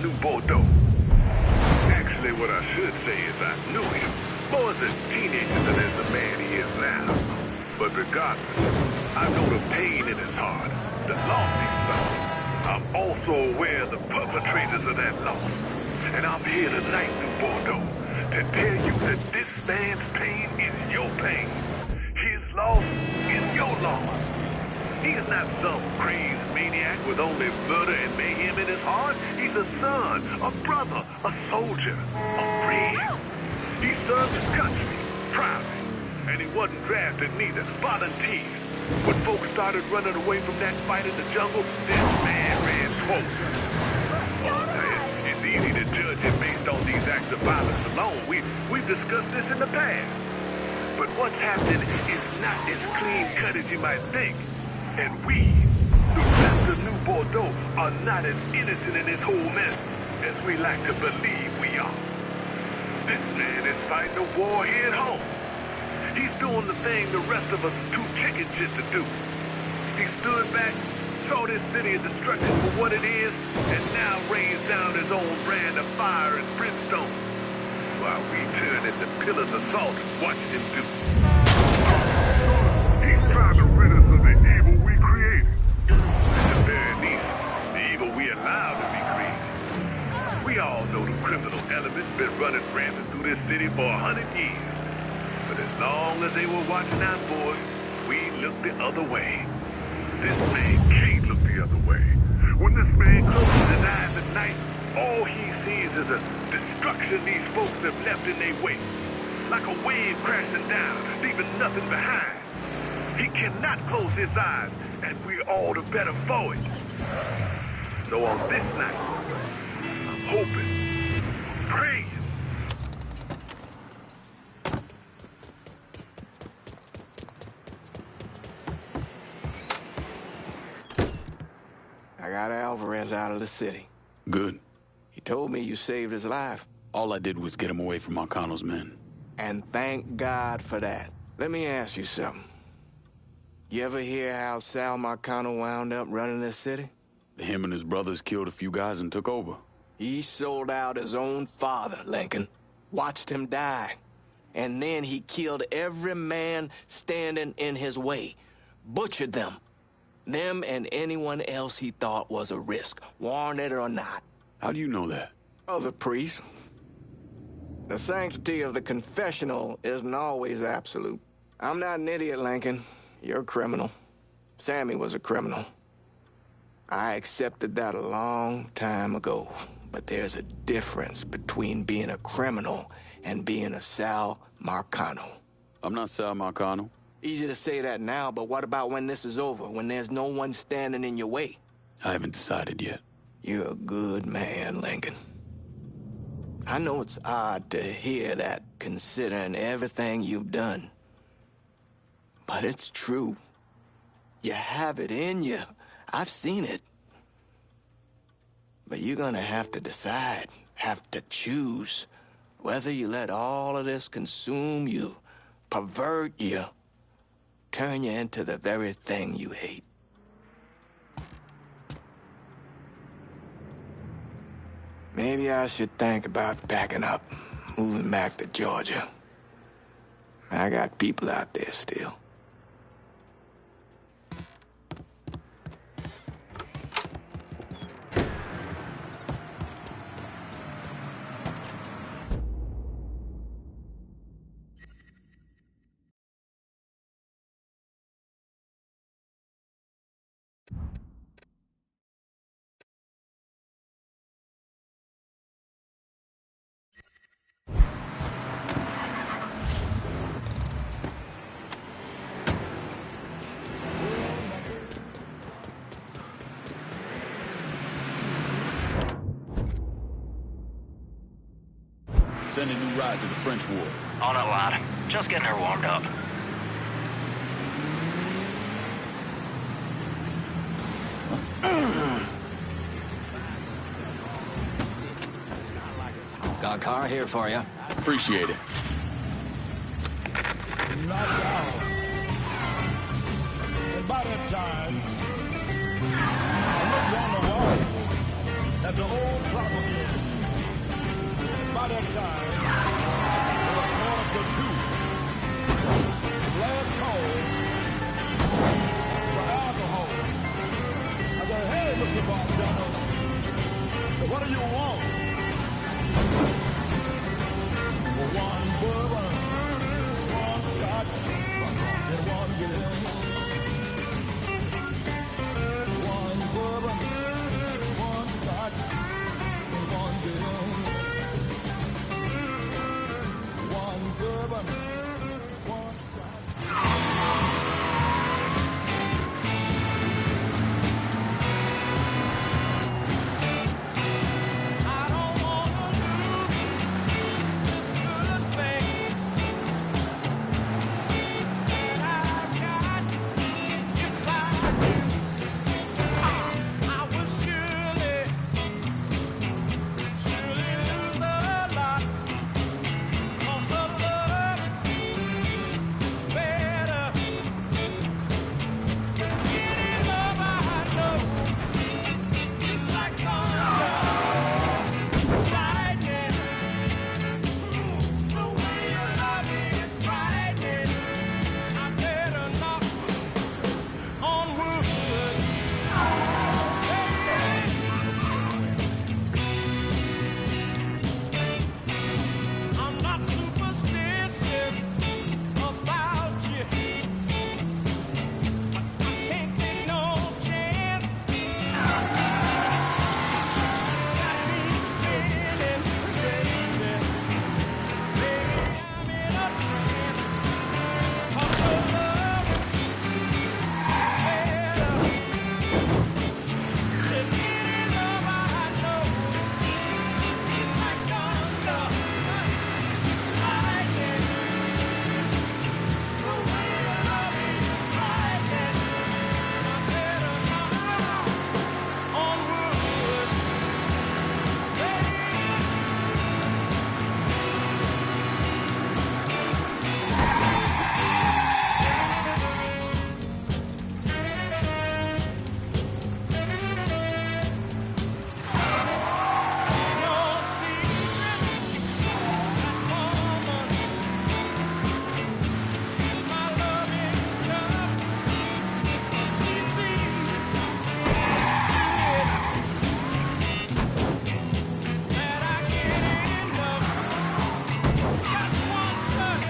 new Bordeaux. Actually, what I should say is I knew him. More as a teenager than as the man he is now. But regardless, I know the pain in his heart, the loss he suffered. I'm also aware of the perpetrators of that loss. And I'm here tonight, New Bordeaux, to tell you that this man's pain is your pain. His loss is your loss. He is not some crazed maniac with only murder and mayhem in his heart. He's a son, a brother, a soldier, a friend. He served his country, proudly. And he wasn't drafted neither, volunteered. When folks started running away from that fight in the jungle, this man ran closer. It's easy to judge him based on these acts of violence alone. We've discussed this in the past. But what's happening is not as clean-cut as you might think. And we, the rest of New Bordeaux, are not as innocent in this whole mess as we like to believe we are. This man is fighting a war here at home. He's doing the thing the rest of us too chicken shit to do. He stood back, saw this city of destruction for what it is, and now rains down his own brand of fire and brimstone. While we turn into pillars of salt and watch him do. He's trying to rid us of the evil we created. At the very least, the evil we allowed to be created. We all know the criminal element's been running rampant through this city for 100 years. But as long as they were watching out for us, we looked the other way. This man can't look the other way. When this man closes his eyes at night, all he sees is the destruction these folks have left in their wake. Like a wave crashing down, leaving nothing behind. He cannot close his eyes, and we're all the better for it. So on this night, I'm hoping, praying. I got Alvarez out of the city. Good. He told me you saved his life. All I did was get him away from Marcano's men. And thank God for that. Let me ask you something. You ever hear how Sal Marcano wound up running this city? Him and his brothers killed a few guys and took over. He sold out his own father, Lincoln. Watched him die. And then he killed every man standing in his way. Butchered them. Them and anyone else he thought was a risk, warranted or not. How do you know that? Other priests. The sanctity of the confessional isn't always absolute. I'm not an idiot, Lincoln. You're a criminal. Sammy was a criminal. I accepted that a long time ago. But there's a difference between being a criminal and being a Sal Marcano. I'm not Sal Marcano. Easy to say that now, but what about when this is over, when there's no one standing in your way? I haven't decided yet. You're a good man, Lincoln. I know it's odd to hear that, considering everything you've done. But it's true. You have it in you. I've seen it. But you're gonna have to decide, have to choose, whether you let all of this consume you, pervert you, turn you into the very thing you hate. Maybe I should think about packing up, moving back to Georgia. I got people out there still. Sending new ride to the French War. On it, lad. Just getting her warmed up. Got a car here for you. Appreciate it. Not now. And by that time, I looked down the wall at the old propaganda. By that time, it was 1:45. Last call for alcohol. I said, hey, Mr. Bartender, so what do you want? One bourbon, one scotch, and one beer. One bourbon, one scotch, and one beer. One bourbon, one scotch. I don't wanna lose this good thing that I've got. If I do, I will surely lose a lot. 'Cause the love is better. Any love I know is like thunder, lightning. The way you love me is frightening. I better knock on wood. I'm not superstitious about you. I can't take no chance. Got me spinning, baby. Baby, I'm in a trance. 'Cause your love is better than any love I know. It's like thunder, lightning. The way you love me is frightening. I better knock on wood, baby. No secret, that woman is my loving cup. She sees that I get enough. Just one touch.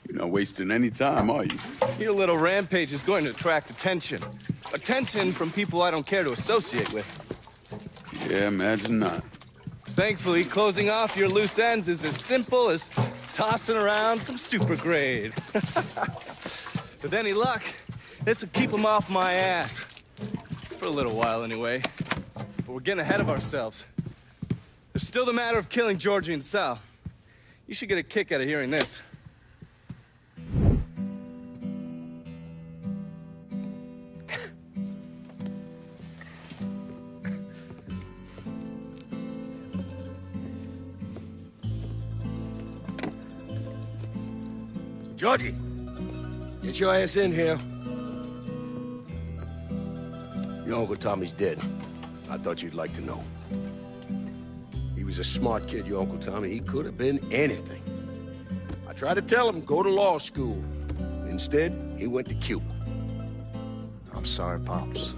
You're not wasting any time, are you? Your little rampage is going to attract attention. Attention from people I don't care to associate with. Yeah, imagine not. Thankfully, closing off your loose ends is as simple as tossing around some super grade. With any luck, this will keep them off my ass. For a little while, anyway. But we're getting ahead of ourselves. There's still the matter of killing Georgie and Sal. You should get a kick out of hearing this. Georgie, get your ass in here. Your Uncle Tommy's dead. I thought you'd like to know. He was a smart kid, your Uncle Tommy. He could have been anything. I tried to tell him, go to law school. Instead, he went to Cuba. I'm sorry, Pops.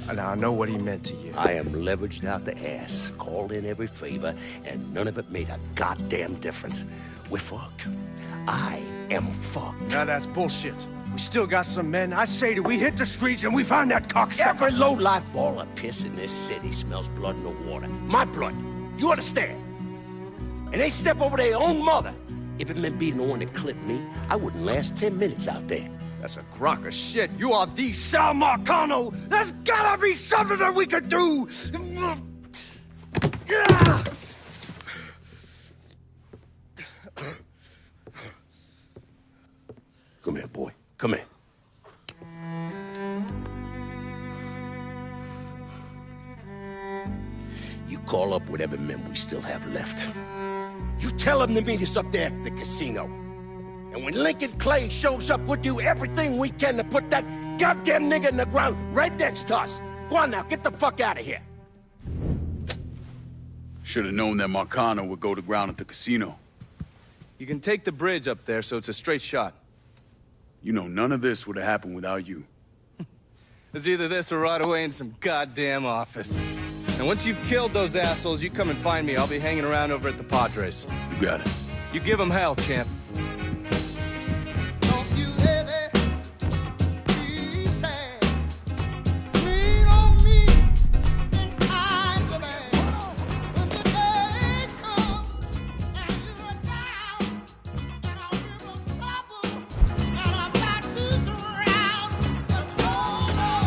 Now, I know what he meant to you. I am leveraged out the ass, called in every favor, and none of it made a goddamn difference. We're fucked. I am fucked. Now, that's bullshit. We still got some men. I say that we hit the streets and we find that cocksucker. Every low-life ball of piss in this city smells blood in the water. My blood. You understand? And they step over their own mother. If it meant being the one that clipped me, I wouldn't last 10 minutes out there. That's a crock of shit. You are the Sal Marcano. There's gotta be something that we could do. Come here, boy. Come here. call up whatever men we still have left. You tell them to meet us up there at the casino. And when Lincoln Clay shows up, we'll do everything we can to put that goddamn nigga in the ground right next to us. Go on now, get the fuck out of here. Should have known that Marcano would go to ground at the casino. You can take the bridge up there, so it's a straight shot. You know, none of this would have happened without you. It's either this or right away in some goddamn office. And once you've killed those assholes, you come and find me. I'll be hanging around over at the Padres. You got it. You give them hell, champ. Don't you ever be sad. Lean on me in times of bad. When the day comes and you are down and I'm in trouble and I'm about to drown, just hold on.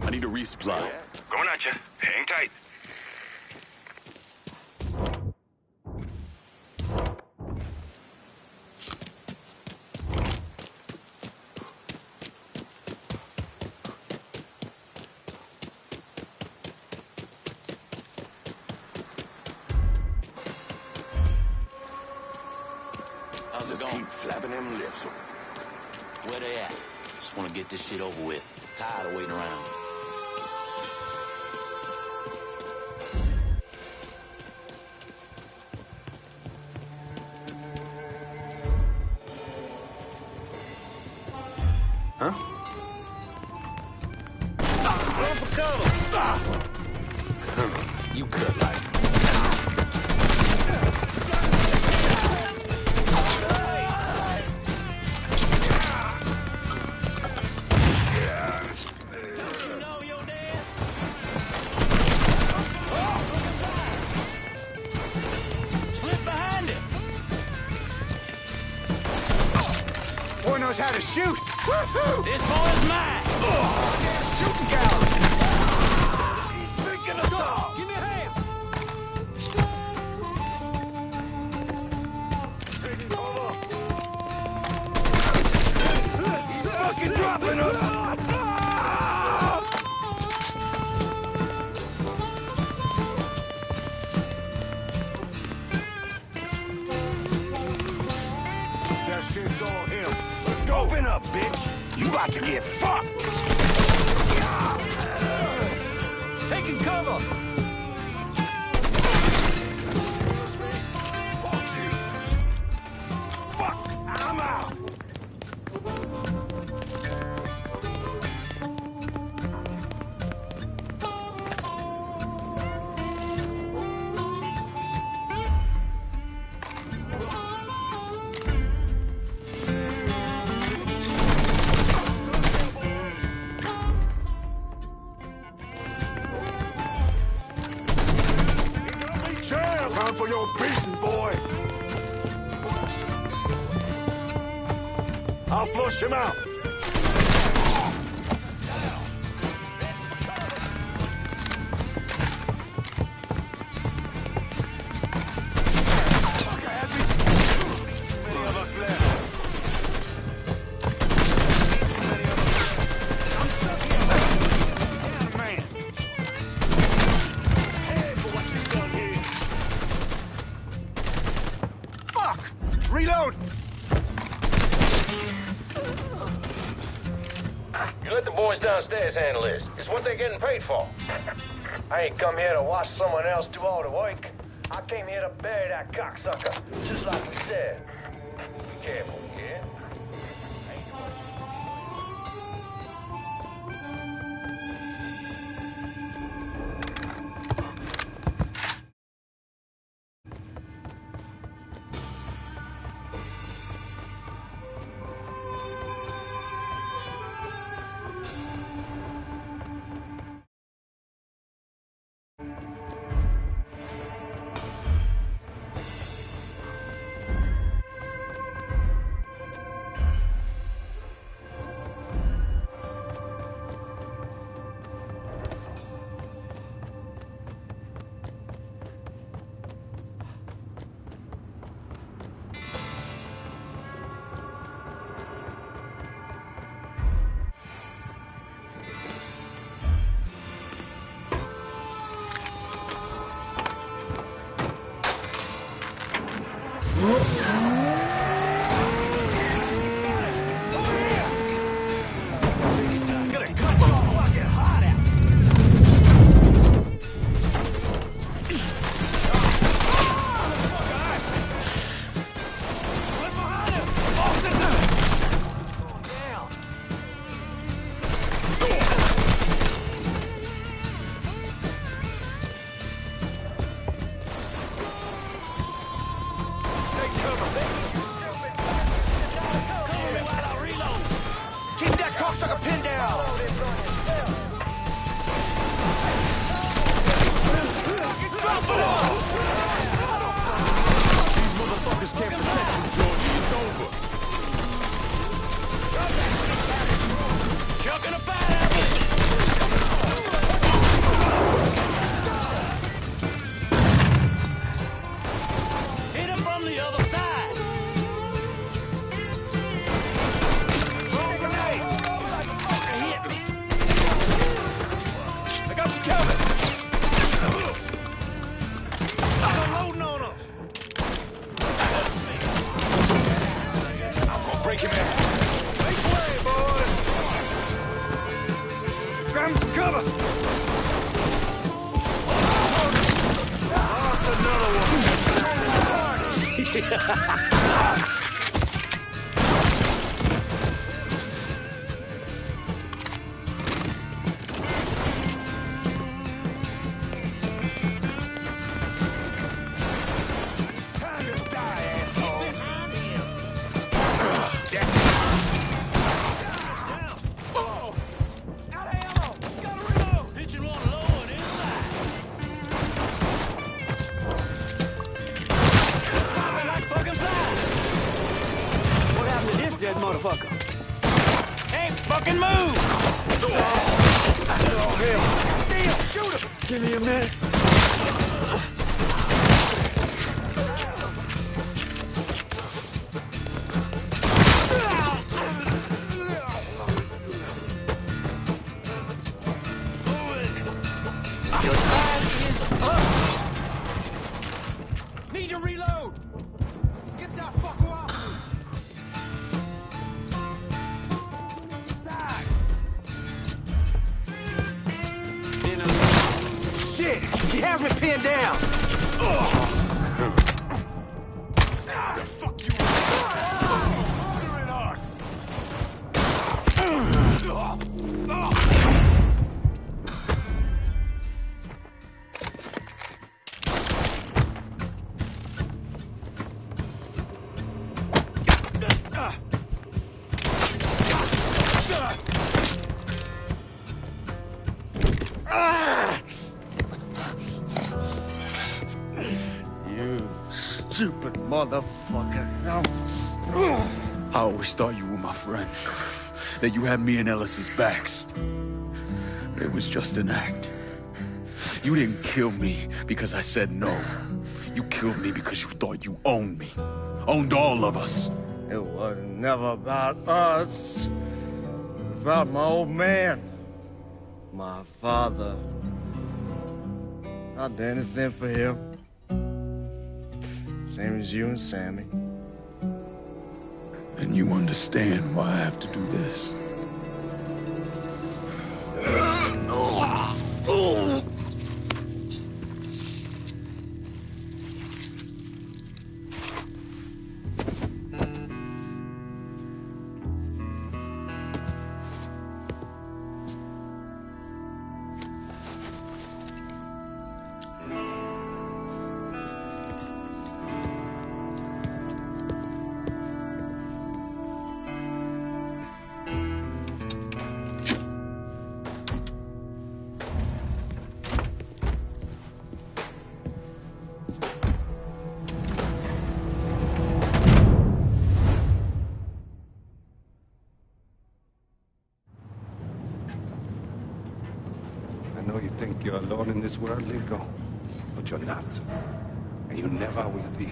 I need a resupply. Going at you. Hang tight. How's it Just going? keep flapping them lips. Where they at? Just want to get this shit over with. Tired of waiting around. Huh? Run for cover! You could, like. Boy knows how to shoot. Woohoo! This boy's mine! Shooting gallery. He's picking us off! Give me a hand! Taking over! He's fucking dropping us! That shit's all him. Let's go! Open up, bitch! You about to get fucked! Taking cover! Fuck you! Fuck! I'm out! Time for your beating, boy! I'll flush him out! Many of us left. I'm stuck here. Yeah, man. Hey, for what you've done here. Fuck! Reload! You let the boys downstairs handle this. It's what they're getting paid for. I ain't come here to watch someone else do all the work. I came here to bury that cocksucker, just like we said. Be careful, yeah? Dead motherfucker. Ain't fucking move! Oh, hell. Damn, shoot him! Give me a minute. Your time is up! Need to reload! Get that fucker off me! Shit! He has me pinned down! The fuck you ordering us! You stupid motherfucker. I always thought you were my friend. That you had me and Ellis's backs. But it was just an act. You didn't kill me because I said no. You killed me because you thought you owned me. Owned all of us. It was never about us. It was about my old man. My father. I'd do anything for him. Same as you and Sammy. And you understand why I have to do this. I know you think you're alone in this world, Lincoln, but you're not. And you never will be.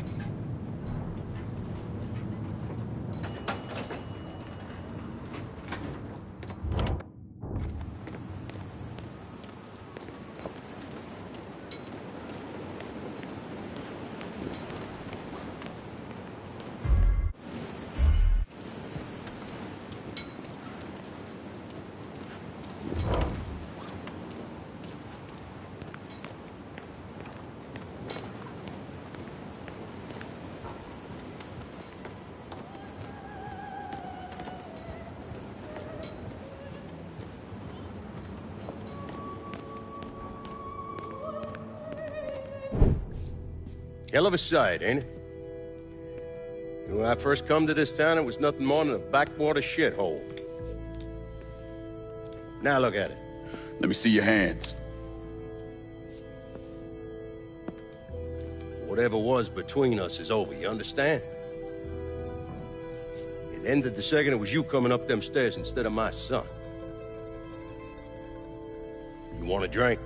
Hell of a sight, ain't it? When I first come to this town, it was nothing more than a backwater shithole. Now look at it. Let me see your hands. Whatever was between us is over, you understand? It ended the second it was you coming up them stairs instead of my son. You want a drink?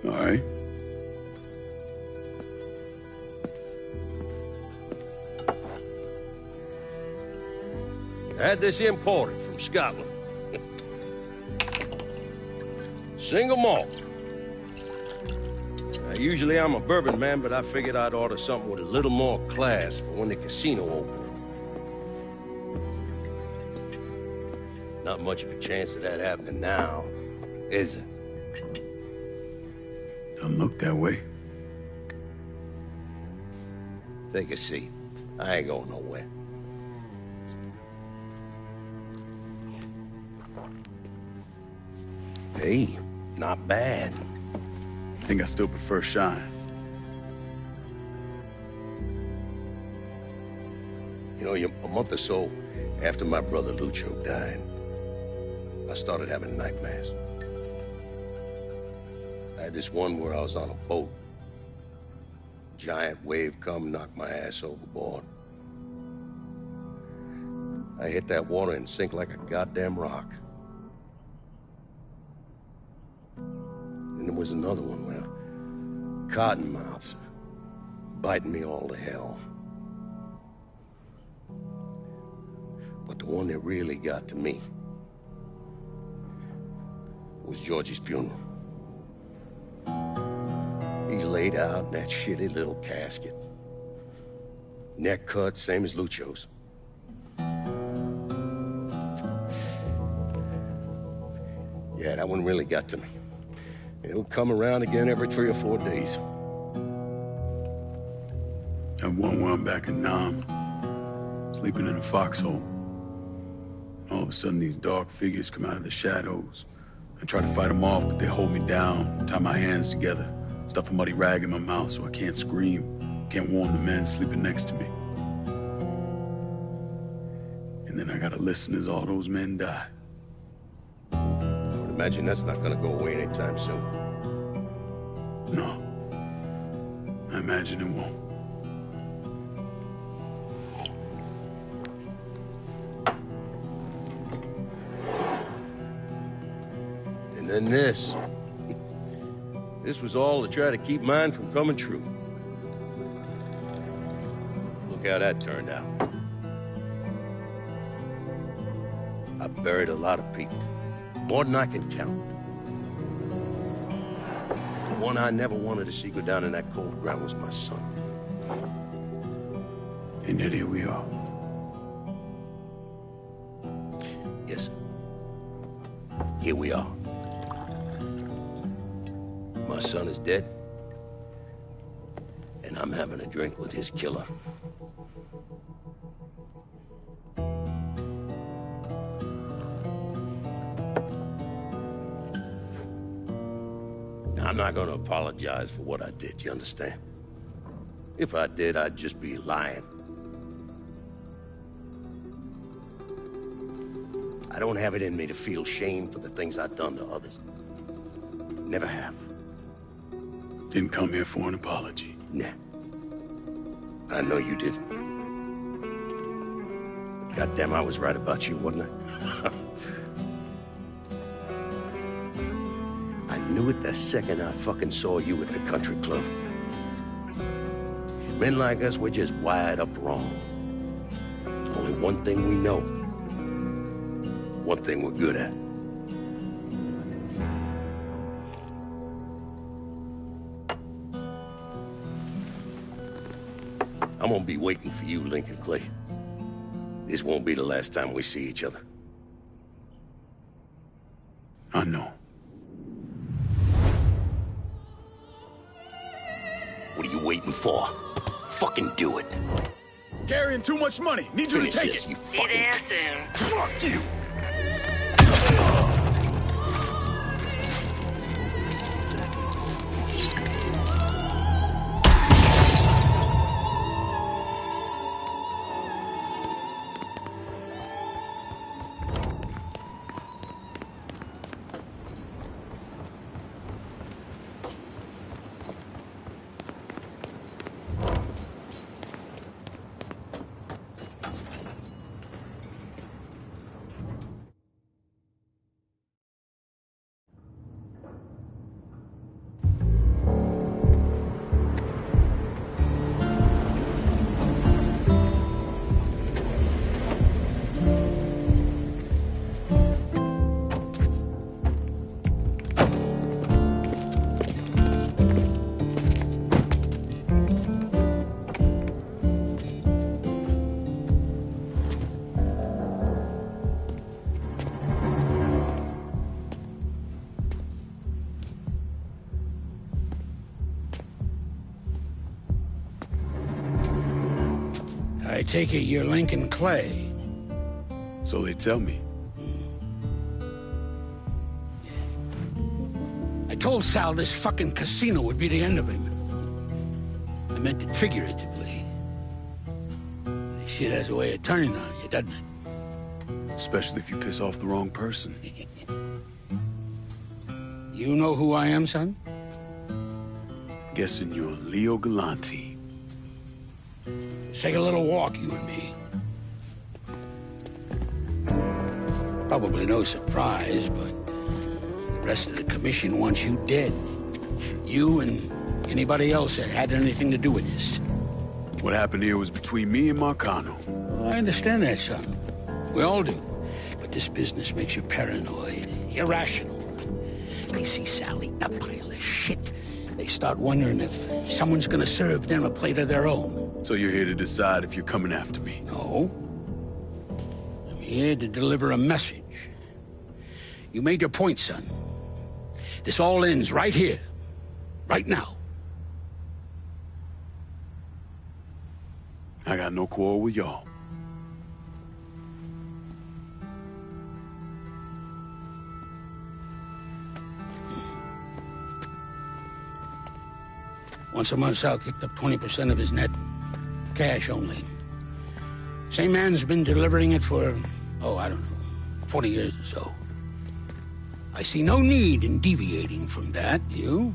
All right. I had this imported from Scotland. Single malt. Now, usually I'm a bourbon man, but I figured I'd order something with a little more class for when the casino opened. Not much of a chance of that happening now, is it? Don't look that way. Take a seat. I ain't going nowhere. Hey, not bad. I think I still prefer Shine. You know, a month or so after my brother Lucho died, I started having nightmares. I had this one where I was on a boat. Giant wave come, knocked my ass overboard. I hit that water and sink like a goddamn rock. And there was another one where cottonmouths biting me all to hell. But the one that really got to me was Georgie's funeral. He's laid out in that shitty little casket. Neck cut, same as Lucho's. Yeah, that one really got to me. It'll come around again every 3 or 4 days. And one where I'm back in Nam, sleeping in a foxhole. All of a sudden, these dark figures come out of the shadows. I try to fight them off, but they hold me down, tie my hands together, stuff a muddy rag in my mouth so I can't scream, can't warn the men sleeping next to me. And then I gotta listen as all those men die. I would imagine that's not gonna go away anytime soon. No. I imagine it won't. And then this. This was all to try to keep mine from coming true. Look how that turned out. I buried a lot of people. More than I can count. The one I never wanted to see go down in that cold ground was my son. And yet here we are. Yes. Here we are. My son is dead, and I'm having a drink with his killer. Now, I'm not gonna apologize for what I did, you understand? If I did, I'd just be lying. I don't have it in me to feel shame for the things I've done to others. Never have. Didn't come here for an apology. Nah. I know you didn't. Goddamn, I was right about you, wasn't I? I knew it the second I fucking saw you at the country club. Men like us, we're just wired up wrong. There's only one thing we know. One thing we're good at. I'm gonna be waiting for you, Lincoln Clay. This won't be the last time we see each other. I know. What are you waiting for? Fucking do it. Carrying too much money. Need you to take it. You Be there soon. Fuck you. I take it you're Lincoln Clay. So they tell me. I told Sal this fucking casino would be the end of him. I meant it figuratively. This shit has a way of turning on you, doesn't it? Especially if you piss off the wrong person. You know who I am, son? Guessing you're Leo Galante. Let's take a little walk, you and me. Probably no surprise, but the rest of the commission wants you dead. You and anybody else that had anything to do with this. What happened here was between me and Marcano. Well, I understand that, son. We all do. But this business makes you paranoid, irrational. They see Sally a pile of shit. They start wondering if someone's gonna serve them a plate of their own. So you're here to decide if you're coming after me? No. I'm here to deliver a message. You made your point, son. This all ends right here. Right now. I got no quarrel with y'all. Once a month, Sal kicked up 20% of his net. Cash only. Same man's been delivering it for, I don't know, 40 years or so. I see no need in deviating from that, you?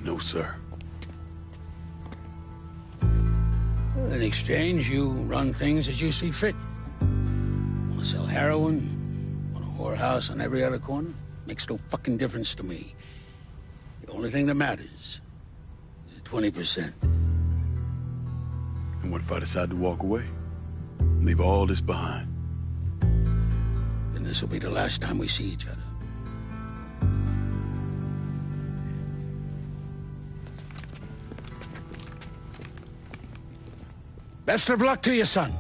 No, sir. Well, in exchange, you run things as you see fit. Want to sell heroin? Want a whorehouse on every other corner? Makes no fucking difference to me. The only thing that matters is 20%. And what if I decide to walk away? Leave all this behind? Then this will be the last time we see each other. Best of luck to you, son.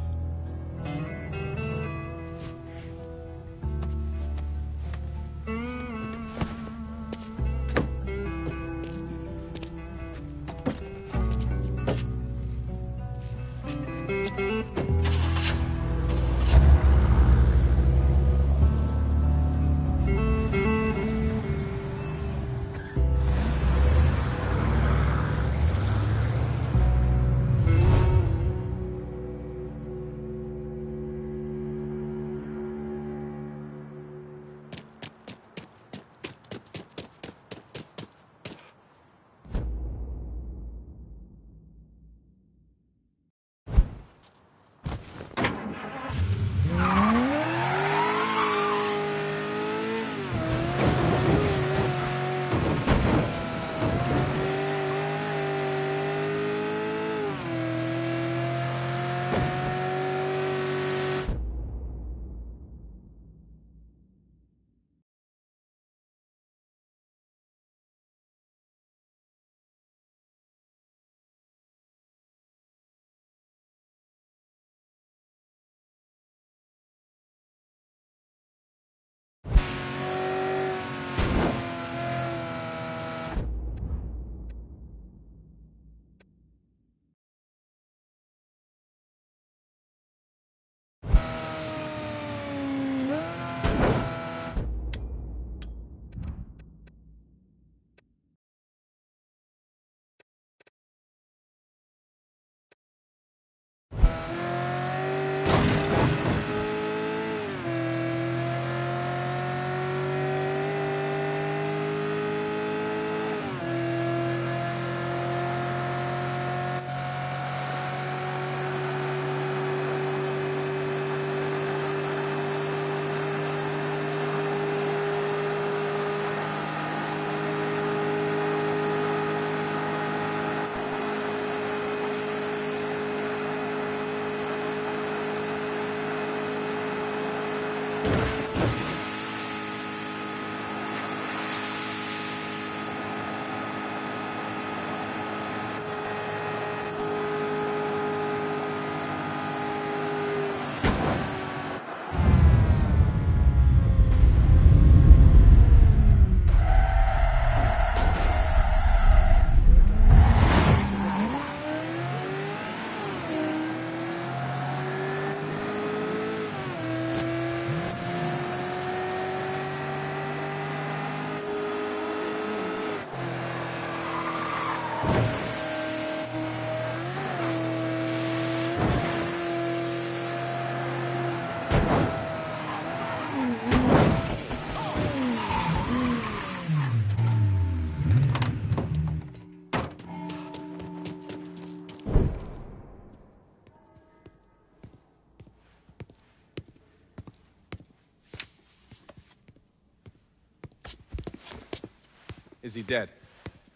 Is he dead?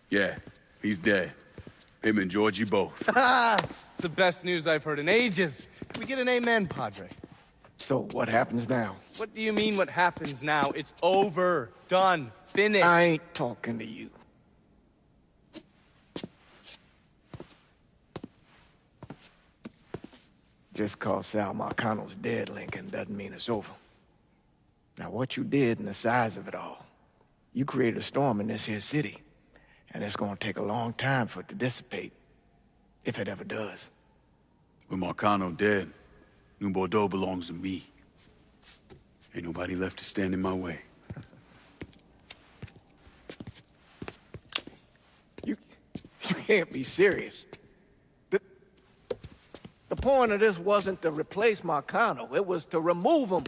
Yeah, he's dead. Him and Georgie both. It's the best news I've heard in ages. Can we get an amen, Padre? So what happens now? What do you mean what happens now? It's over. Done. Finished. I ain't talking to you. Just cause Sal Marcano's dead, Lincoln, doesn't mean it's over. Now, what you did and the size of it all, you created a storm in this here city, and it's gonna take a long time for it to dissipate, if it ever does. With Marcano dead, New Bordeaux belongs to me. Ain't nobody left to stand in my way. You can't be serious. The point of this wasn't to replace Marcano, it was to remove him.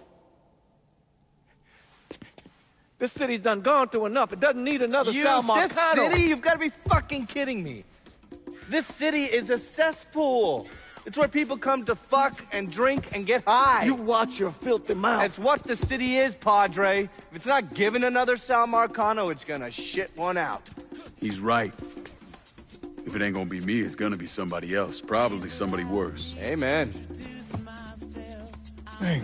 This city's done gone through enough. It doesn't need another Sal Marcano. This city? You've got to be fucking kidding me. This city is a cesspool. It's where people come to fuck and drink and get high. You watch your filthy mouth. It's what the city is, Padre. If it's not giving another Sal Marcano, it's gonna shit one out. He's right. If it ain't gonna be me, it's gonna be somebody else. Probably somebody worse. Amen. Hank.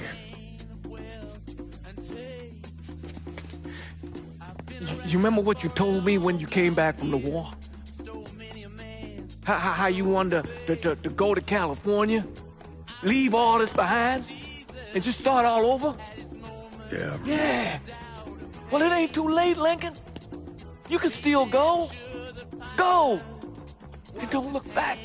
You remember what you told me when you came back from the war? How you wanted to go to California? Leave all this behind? And just start all over? Yeah. Yeah. Well, it ain't too late, Lincoln. You can still go. Go. And don't look back.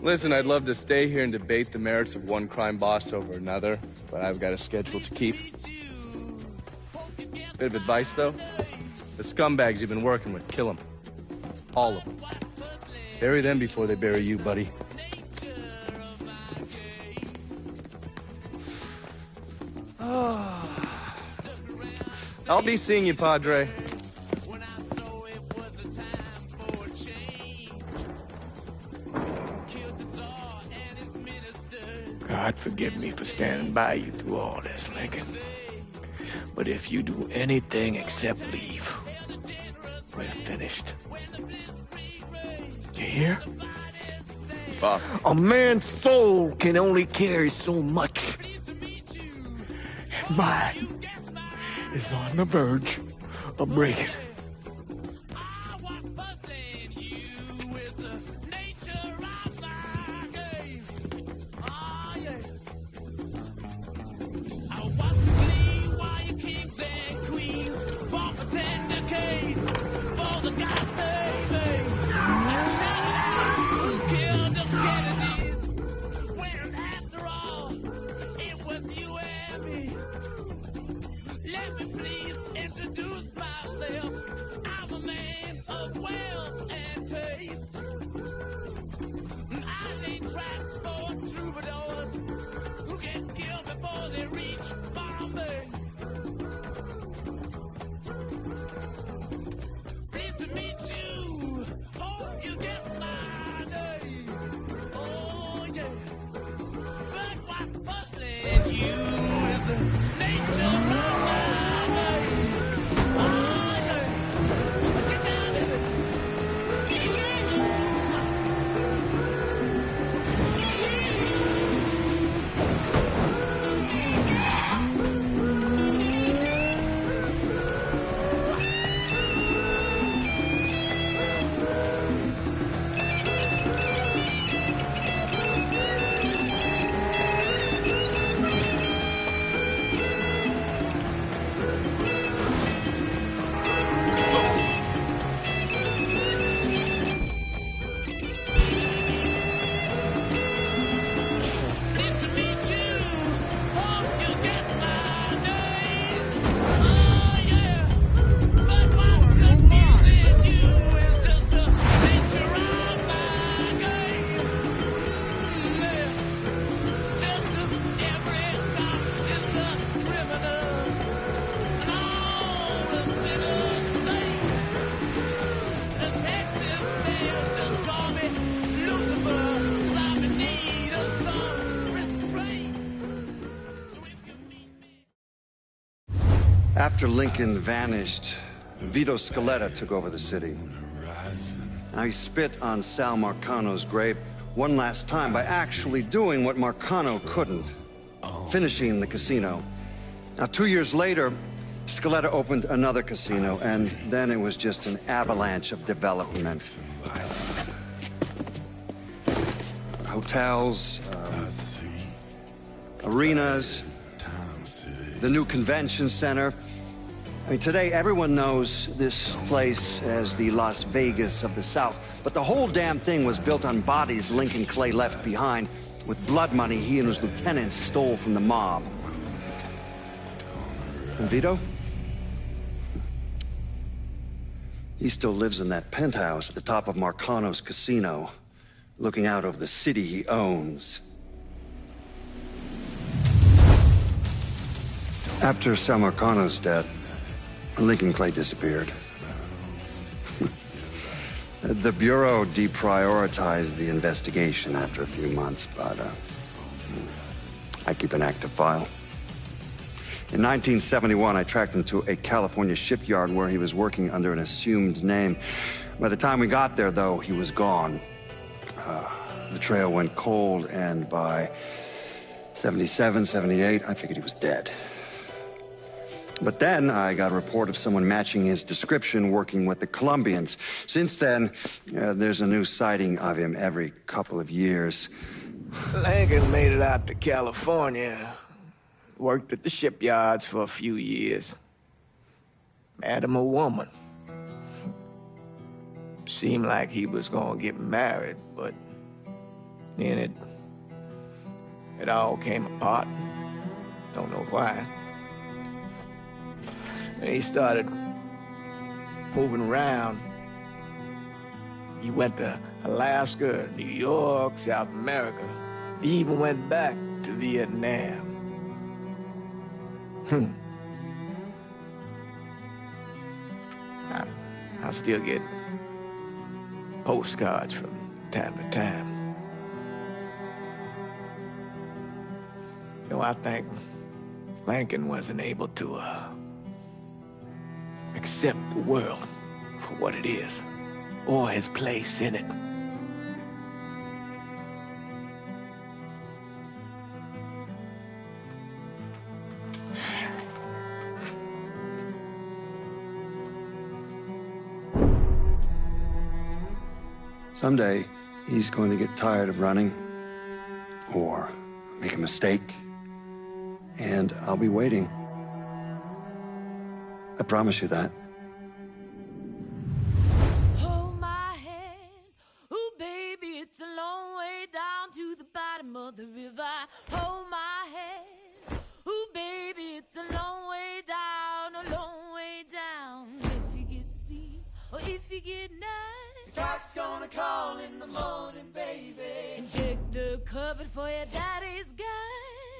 Listen, I'd love to stay here and debate the merits of one crime boss over another, but I've got a schedule to keep. Bit of advice, though. The scumbags you've been working with, kill them. All of them. Bury them before they bury you, buddy. I'll be seeing you, Padre. God forgive me for standing by you through all this, Lincoln. But if you do anything except leave, we're finished. You hear? Pop. A man's soul can only carry so much. And mine is on the verge of breaking. Let me please introduce myself. After Lincoln vanished, Vito Scaletta took over the city. Now he spit on Sal Marcano's grave one last time by actually doing what Marcano couldn't, finishing the casino. Now, 2 years later, Scaletta opened another casino, and then it was just an avalanche of development. Hotels, arenas, the new convention center. I mean, today everyone knows this place as the Las Vegas of the South, but the whole damn thing was built on bodies Lincoln Clay left behind with blood money he and his lieutenants stole from the mob. And Vito? He still lives in that penthouse at the top of Marcano's casino, looking out over the city he owns. After Sal Marcano's death, Lincoln Clay disappeared. The Bureau deprioritized the investigation after a few months, but I keep an active file. In 1971, I tracked him to a California shipyard where he was working under an assumed name. By the time we got there, though, he was gone. The trail went cold, and by 77, 78, I figured he was dead. But then I got a report of someone matching his description working with the Colombians. Since then, there's a new sighting of him every couple of years. Lincoln made it out to California. Worked at the shipyards for a few years. Met him a woman. Seemed like he was gonna get married, but then it all came apart. Don't know why. And he started moving around. He went to Alaska, New York, South America. He even went back to Vietnam. I still get postcards from time to time. You know, I think Lincoln wasn't able to accept the world for what it is, or his place in it. Someday, he's going to get tired of running, or make a mistake, and I'll be waiting. I promise you that. Hold my hand, ooh baby, it's a long way down to the bottom of the river. Hold my hand, ooh baby, it's a long way down, a long way down. If you get sleep, or if you get night, the cock's gonna call in the morning, baby. And check the cupboard for your daddy's gun.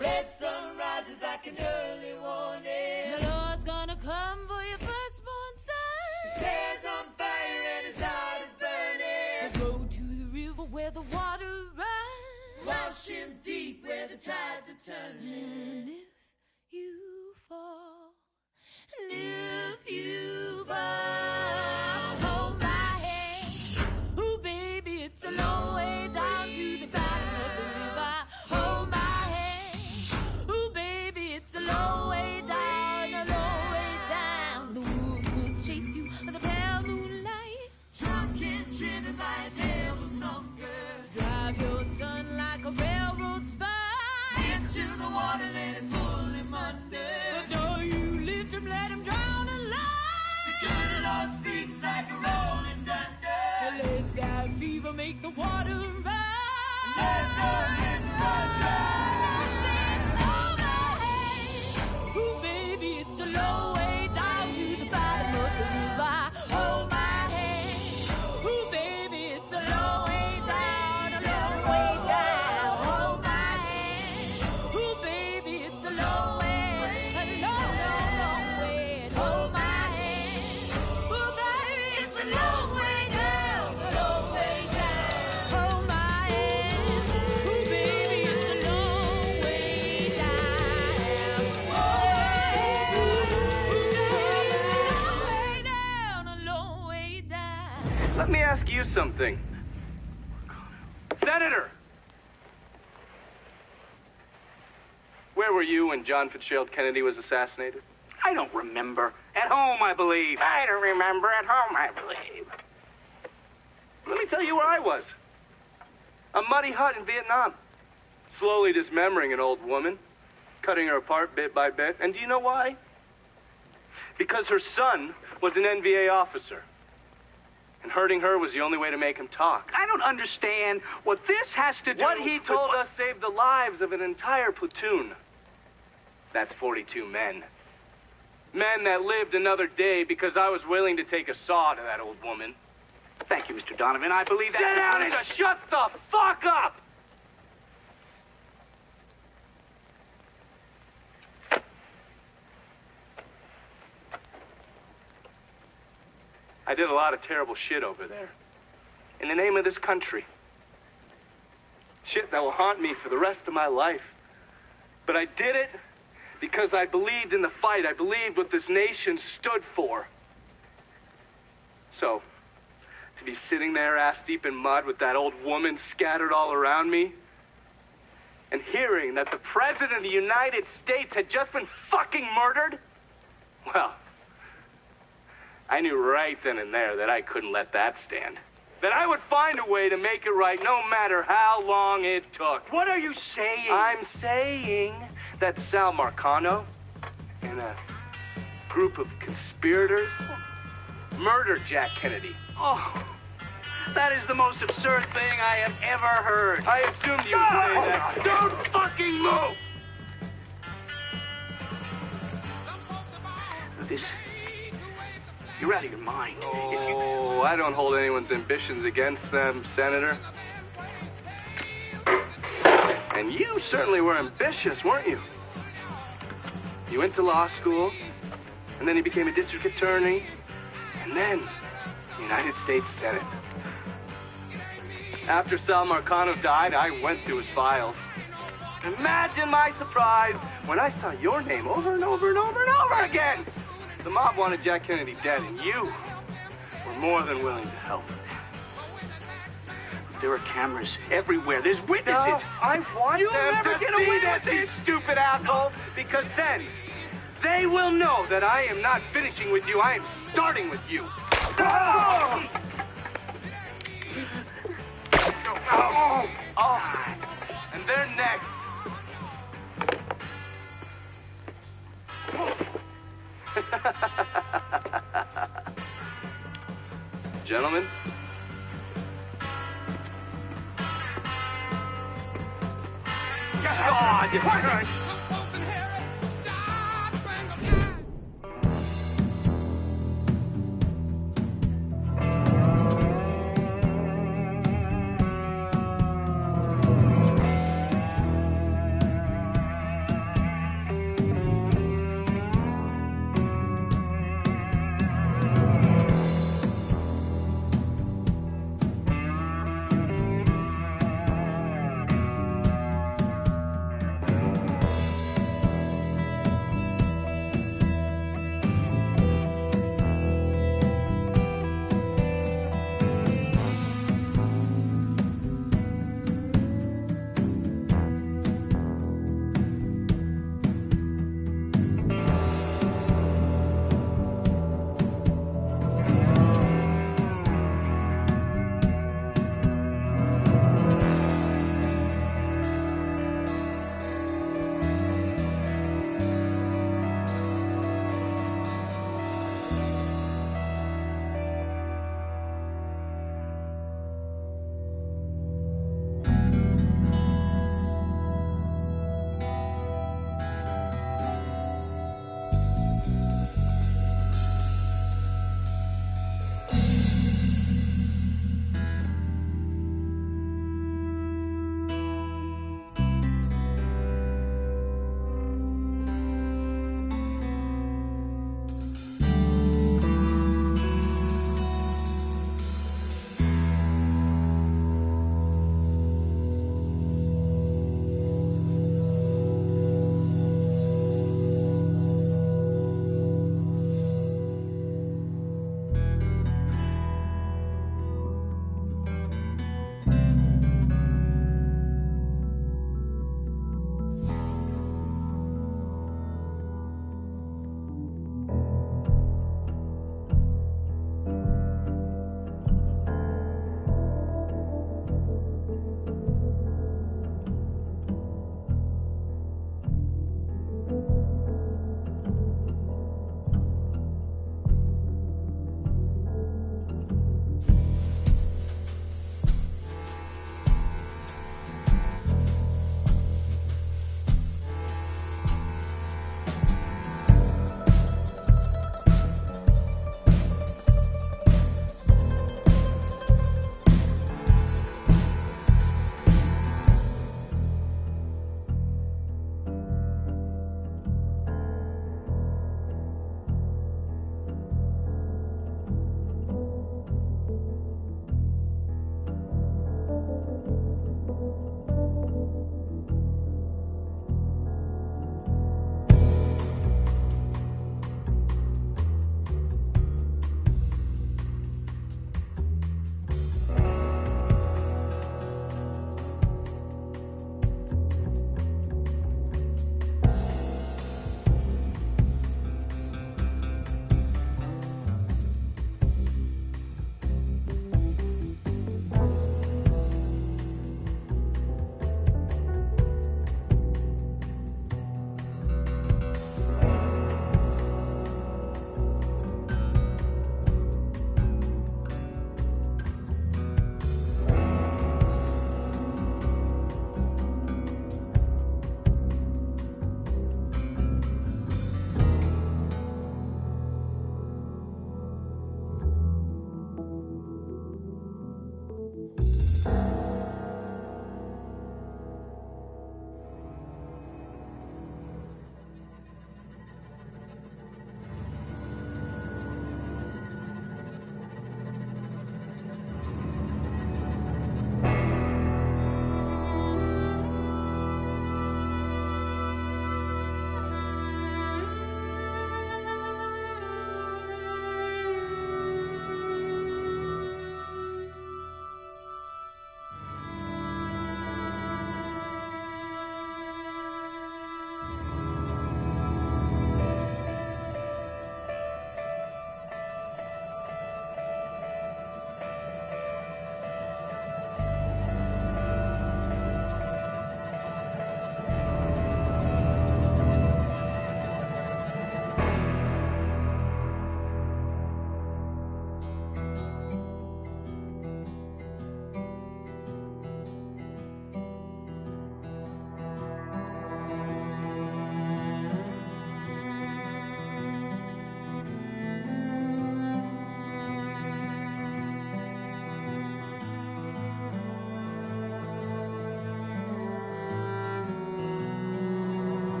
Red sun rises like an early warning. The Lord's gonna come for your firstborn son. His hair's on fire and his heart is burning. So go to the river where the water runs. Wash him deep where the tides are turning. And if you fall, and if you fall, hold my hand. Ooh, baby, it's a long way down to the bottom of the river. Hold my hand. Ooh, baby, it's a long way down, a long way down. The wolves will chase you in the pale moonlight. Drunk and driven by a devil's hunger. Drive your son like a railroad spike into the water, let it pull him under. But though you lift him, let him drown alive. The good Lord speaks like a rolling thunder. Let that fever make the water run. Let the river run dry. Hold my hand. Ooh, baby, it's a long way down to the bottom of the river. Hold my hand. Ooh, baby, it's a long way down, a long way down. Hold my hand. Ooh, baby, it's a long way, a long, long, long way. Hold my hand. Ooh, baby, it's a long way down, a long way down. Hold my hand. Ooh, baby. Let me ask you something. Senator! Where were you when John Fitzgerald Kennedy was assassinated? I don't remember. At home, I believe. I don't remember. At home, I believe. Let me tell you where I was. A muddy hut in Vietnam. Slowly dismembering an old woman. Cutting her apart bit by bit. And do you know why? Because her son was an NVA officer. And hurting her was the only way to make him talk. I don't understand what this has to do What he with told us saved the lives of an entire platoon. That's 42 men. Men that lived another day because I was willing to take a saw to that old woman. Thank you, Mr. Donovan. I believe that... Sit down and shut the fuck up! I did a lot of terrible shit over there. In the name of this country. Shit that will haunt me for the rest of my life. But I did it because I believed in the fight. I believed what this nation stood for. So, to be sitting there ass deep in mud with that old woman scattered all around me, and hearing that the President of the United States had just been fucking murdered, well, I knew right then and there that I couldn't let that stand. That I would find a way to make it right no matter how long it took. What are you saying? I'm saying that Sal Marcano and a group of conspirators murdered Jack Kennedy. Oh, that is the most absurd thing I have ever heard. I assumed you would say that. Don't fucking move! This... You're out of your mind. Oh, I don't hold anyone's ambitions against them, Senator. And you certainly were ambitious, weren't you? You went to law school, and then you became a district attorney, and then the United States Senate. After Sal Marcano died, I went through his files. Imagine my surprise when I saw your name over and over and over and over again. The mob wanted Jack Kennedy dead, and you were more than willing to help. There are cameras everywhere. There's witnesses. No, I want You'll them never to get see away this, with you this. stupid asshole, because then they will know that I am not finishing with you. I am starting with you. Oh! Oh! Oh! And they're next. Gentlemen. God!